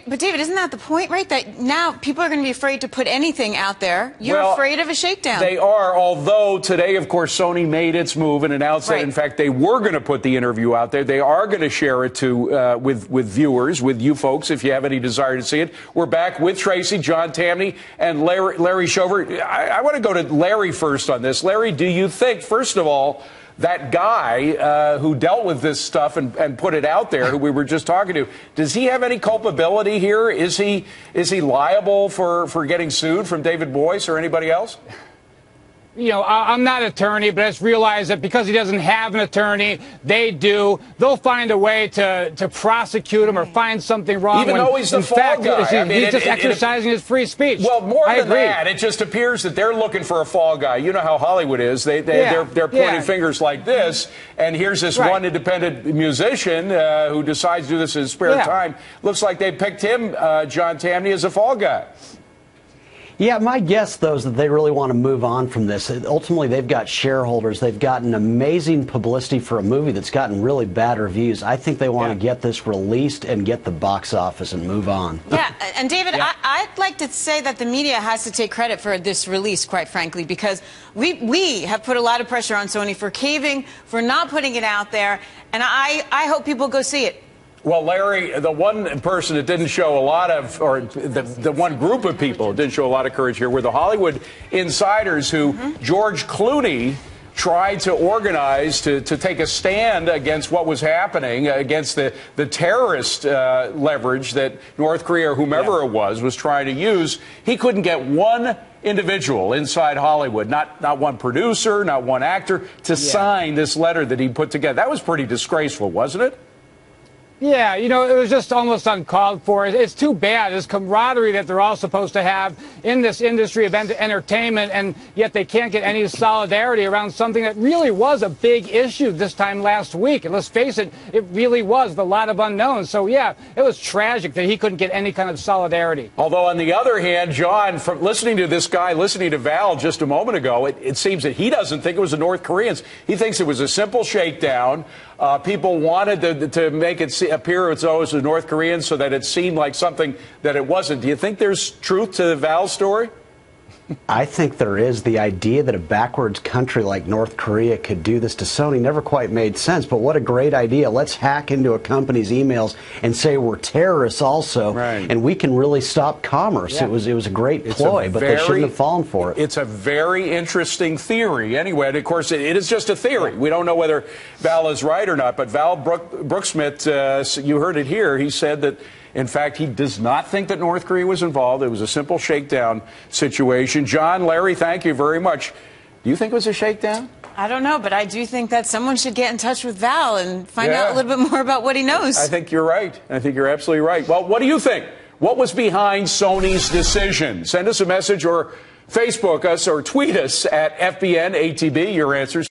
But, David, isn't that the point, right? That now people are going to be afraid to put anything out there. You're afraid of a shakedown. They are, although today, of course, Sony made its move and announced that, in fact, they were going to put the interview out there. They are going to share it to with viewers, with you folks, if you have any desire to see it. We're back with Tracy, John Tamny, and Larry Shover. I want to go to Larry first on this. Larry, do you think, first of all, that guy who dealt with this stuff and put it out there, who we were just talking to, does he have any culpability here? Is he liable for getting sued from David Boyce or anybody else? You know, I'm not an attorney, but I just realize that because he doesn't have an attorney, they do. They'll find a way to prosecute him or find something wrong. Even though he's the fall guy. He's just exercising his free speech. Well, more than that, it just appears that they're looking for a fall guy. You know how Hollywood is. They're pointing fingers like this, and here's this one independent musician who decides to do this in his spare time. Looks like they picked him, John Tamny, as a fall guy. Yeah, my guess, though, is that they really want to move on from this. Ultimately, they've got shareholders. They've gotten amazing publicity for a movie that's gotten really bad reviews. I think they want to get this released and get the box office and move on. Yeah, and David, I'd like to say that the media has to take credit for this release, quite frankly, because we have put a lot of pressure on Sony for caving, for not putting it out there, and I hope people go see it. Well, Larry, the one person that didn't show a lot of, or the one group of people that didn't show a lot of courage here were the Hollywood insiders who George Clooney tried to organize to take a stand against what was happening, against the terrorist leverage that North Korea or whomever it was trying to use. He couldn't get one individual inside Hollywood, not one producer, not one actor, to sign this letter that he put together. That was pretty disgraceful, wasn't it? Yeah, you know, it was just almost uncalled for. It's too bad, this camaraderie that they're all supposed to have in this industry of entertainment, and yet they can't get any solidarity around something that really was a big issue this time last week. And let's face it, it really was with a lot of unknowns. So, yeah, it was tragic that he couldn't get any kind of solidarity. Although, on the other hand, John, from listening to this guy, listening to Val just a moment ago, it seems that he doesn't think it was the North Koreans. He thinks it was a simple shakedown. People wanted to make it appear as though it was the North Koreans so that it seemed like something that it wasn't. Do you think there's truth to Val's story? I think there is. The idea that a backwards country like North Korea could do this to Sony never quite made sense, but what a great idea. Let's hack into a company's emails and say we're terrorists also, and we can really stop commerce. It was a great ploy, but they shouldn't have fallen for it. It's a very interesting theory. Anyway, and of course, it is just a theory. We don't know whether Val is right or not, but Val Brooksmith, you heard it here, he said that in fact, he does not think that North Korea was involved. It was a simple shakedown situation. John, Larry, thank you very much. Do you think it was a shakedown? I don't know, but I do think that someone should get in touch with Val and find out a little bit more about what he knows. I think you're right. I think you're absolutely right. Well, what do you think? What was behind Sony's decision? Send us a message or Facebook us or tweet us at FBNATB. Your answers.